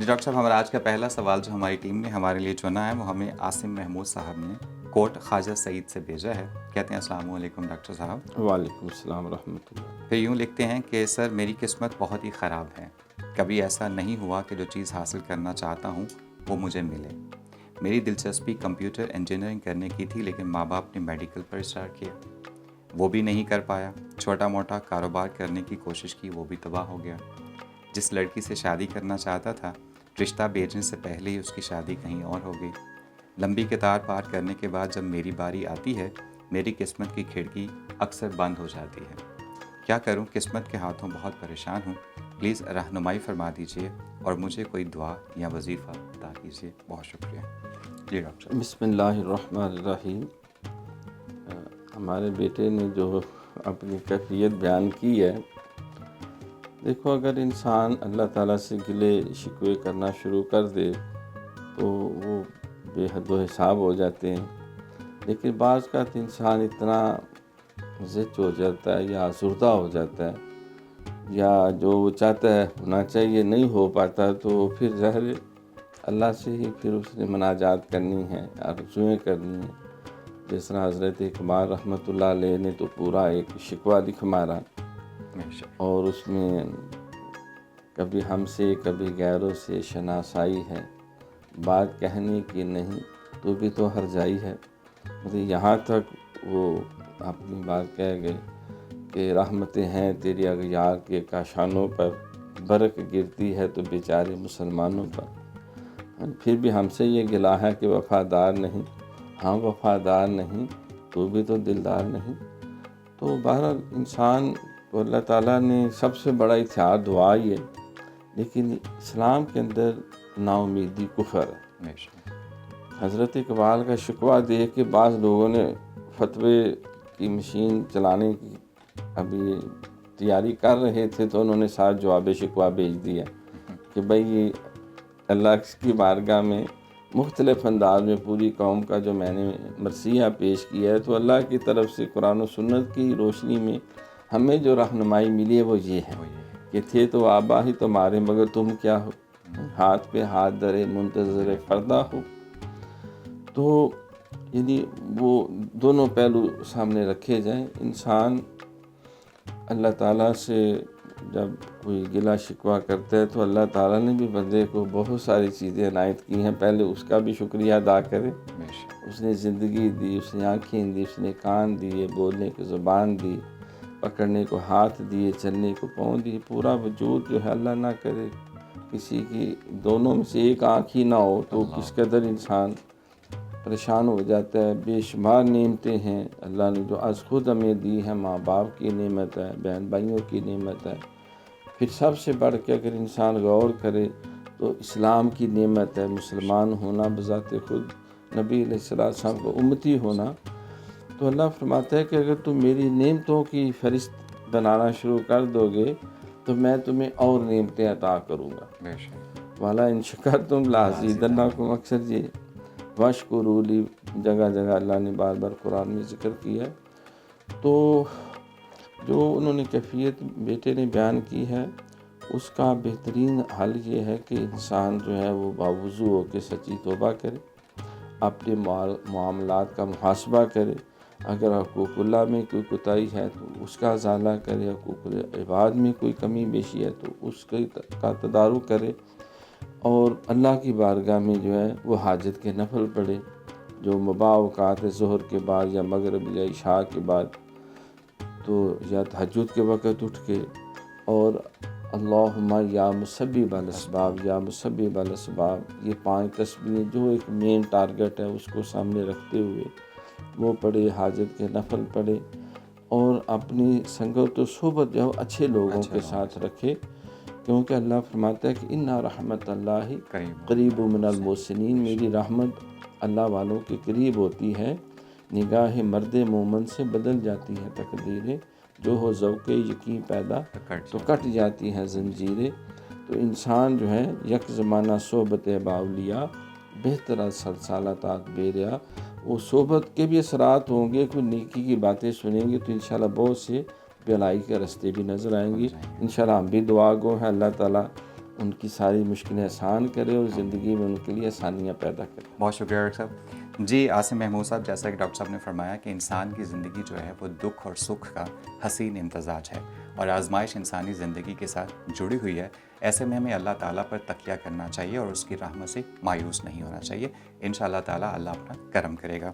جی doctor صاحب، ہمارا آج کا پہلا سوال جو ہماری ٹیم نے ہمارے لیے چنا ہے وہ ہمیں عاصم محمود صاحب نے کوٹ خواجہ سعید سے بھیجا ہے. کہتے ہیں السلام علیکم ڈاکٹر صاحب. وعلیکم السلام ورحمۃ اللہ. پھر یوں لکھتے ہیں کہ سر میری قسمت بہت ہی خراب ہے. کبھی ایسا نہیں ہوا کہ جو چیز حاصل کرنا چاہتا ہوں وہ مجھے ملے. میری دلچسپی کمپیوٹر انجینئرنگ کرنے کی تھی، لیکن ماں باپ نے میڈیکل پر اسٹارٹ کیا، وہ بھی نہیں کر پایا. چھوٹا موٹا کاروبار کرنے کی کوشش کی، وہ بھی تباہ ہو گیا. جس لڑکی سے شادی کرنا چاہتا تھا، رشتہ بھیجنے سے پہلے ہی اس کی شادی کہیں اور ہو گئی. لمبی قطار پار کرنے کے بعد جب میری باری آتی ہے، میری قسمت کی کھڑکی اکثر بند ہو جاتی ہے. کیا کروں؟ قسمت کے ہاتھوں بہت پریشان ہوں. پلیز رہنمائی فرما دیجیے اور مجھے کوئی دعا یا وظیفہ بتا دیجیے. بہت شکریہ. جی ڈاکٹر. بسم اللہ الرحمن الرحیم. ہمارے بیٹے نے جو اپنی کیفیت بیان کی ہے، دیکھو اگر انسان اللہ تعالیٰ سے گلے شکوے کرنا شروع کر دے تو وہ بے حد و حساب ہو جاتے ہیں. لیکن بعض کا انسان اتنا زچ ہو جاتا ہے یا آزردہ ہو جاتا ہے، یا جو وہ چاہتا ہے ہونا چاہیے نہیں ہو پاتا، تو پھر ظاہر اللہ سے ہی پھر اس نے مناجات کرنی ہے، آرزوئیں کرنی ہیں. جس طرح حضرت اقبال رحمۃ اللہ علیہ نے تو پورا ایک شکوہ لکھ مارا، اور اس میں کبھی ہم سے کبھی غیروں سے شناسائی ہے، بات کہنے کی نہیں تو بھی تو ہر جائی ہے. مطلب یہاں تک وہ اپنی بات کہہ گئے کہ رحمتیں ہیں تیری اغیار کے کاشانوں پر، برق گرتی ہے تو بیچارے مسلمانوں پر. پھر بھی ہم سے یہ گلہ ہے کہ وفادار نہیں. ہاں وفادار نہیں تو بھی تو دلدار نہیں. تو بہرحال انسان کو اللہ تعالیٰ نے سب سے بڑا ہتھیار دعا ہی ہے، لیکن اسلام کے اندر نا امیدی کفر ہے. حضرت اقبال کا شکوہ دیکھ کے بعض لوگوں نے فتوے کی مشین چلانے کی ابھی تیاری کر رہے تھے، تو انہوں نے ساتھ جواب شکوہ بھیج دیا کہ بھئی اللہ کی بارگاہ میں مختلف انداز میں پوری قوم کا جو میں نے مرثیہ پیش کیا ہے، تو اللہ کی طرف سے قرآن و سنت کی روشنی میں ہمیں جو رہنمائی ملی ہے وہ یہ ہے کہ تھے تو آبا ہی تمہارے مگر تم کیا ہو، ہاتھ پہ ہاتھ درے منتظر پردہ ہو. تو یعنی وہ دونوں پہلو سامنے رکھے جائیں. انسان اللہ تعالیٰ سے جب کوئی گلہ شکوہ کرتا ہے تو اللہ تعالیٰ نے بھی بندے کو بہت ساری چیزیں عنایت کی ہیں، پہلے اس کا بھی شکریہ ادا کرے. اس نے زندگی دی، اس نے آنکھیں دی، اس نے کان دیے، بولنے کی زبان دی، پکڑنے کو ہاتھ دیے، چلنے کو پاؤں دیے. پورا وجود جو ہے اللہ نہ کرے کسی کی دونوں میں سے ایک آنکھ ہی نہ ہو تو کس قدر انسان پریشان ہو جاتا ہے. بے شمار نعمتیں ہیں اللہ نے جو از خود ہمیں دی ہیں. ماں باپ کی نعمت ہے، بہن بھائیوں کی نعمت ہے. پھر سب سے بڑھ کے اگر انسان غور کرے تو اسلام کی نعمت ہے، مسلمان ہونا بذات خود، نبی علیہ السلام کو امتی ہونا. تو اللہ فرماتا ہے کہ اگر تم میری نعمتوں کی فہرست بنانا شروع کر دو گے تو میں تمہیں اور نعمتیں عطا کروں گا. والا ان شکرتم لازیدنکم، اکثر یہ واشکروا لی جگہ جگہ اللہ نے بار بار قرآن میں ذکر کیا. تو جو انہوں نے کیفیت بیٹے نے بیان کی ہے، اس کا بہترین حل یہ ہے کہ انسان جو ہے وہ باوضو ہو کے سچی توبہ کرے، اپنے معاملات کا محاسبہ کرے. اگر حقوق اللہ میں کوئی کوتاہی ہے تو اس کا ازالہ کرے، حقوق عباد میں کوئی کمی بیشی ہے تو اس کا تدارک کرے، اور اللہ کی بارگاہ میں جو ہے وہ حاجت کے نفل پڑھے. جو مباح اوقات ہے ظہر کے بعد یا مغرب یا عشاء کے بعد، تو یا تہجد کے وقت اٹھ کے، اور اللہم یا مسبب الاسباب یا مسبب الاسباب، یہ 5 تسبیحیں جو ایک مین ٹارگٹ ہے اس کو سامنے رکھتے ہوئے وہ پڑھے، حاجت کے نفل پڑھے، اور اپنی سنگت و صحبت جو اچھے لوگوں کے ساتھ رکھے. کیونکہ اللہ فرماتا ہے کہ ان رحمت اللہ قریب من المحسنین، میری رحمت اللہ والوں کے قریب ہوتی ہے. نگاہ مرد مومن سے بدل جاتی ہے تقدیریں، جو ہو ذوق یقین پیدا تو کٹ جاتی ہیں زنجیریں. تو انسان جو ہے یک زمانہ صحبت باولیاء بہتر سلسالات بیریا، وہ صحبت کے بھی اثرات ہوں گے. کوئی نیکی کی باتیں سنیں گے تو انشاءاللہ بہت سے بھلائی کے راستے بھی نظر آئیں گے. انشاءاللہ ہم بھی دعا گو ہیں اللہ تعالیٰ ان کی ساری مشکلیں آسان کرے اور زندگی میں ان کے لیے آسانیاں پیدا کرے. بہت شکریہ ڈاکٹر صاحب. جی عاصم محمود صاحب، جیسا کہ ڈاکٹر صاحب نے فرمایا کہ انسان کی زندگی جو ہے وہ دکھ اور سکھ کا حسین امتزاج ہے، اور آزمائش انسانی زندگی کے ساتھ جڑی ہوئی ہے. ایسے میں ہمیں اللہ تعالیٰ پر تکیہ کرنا چاہیے اور اس کی رحمت سے مایوس نہیں ہونا چاہیے. انشاءاللہ تعالیٰ اللہ اپنا کرم کرے گا.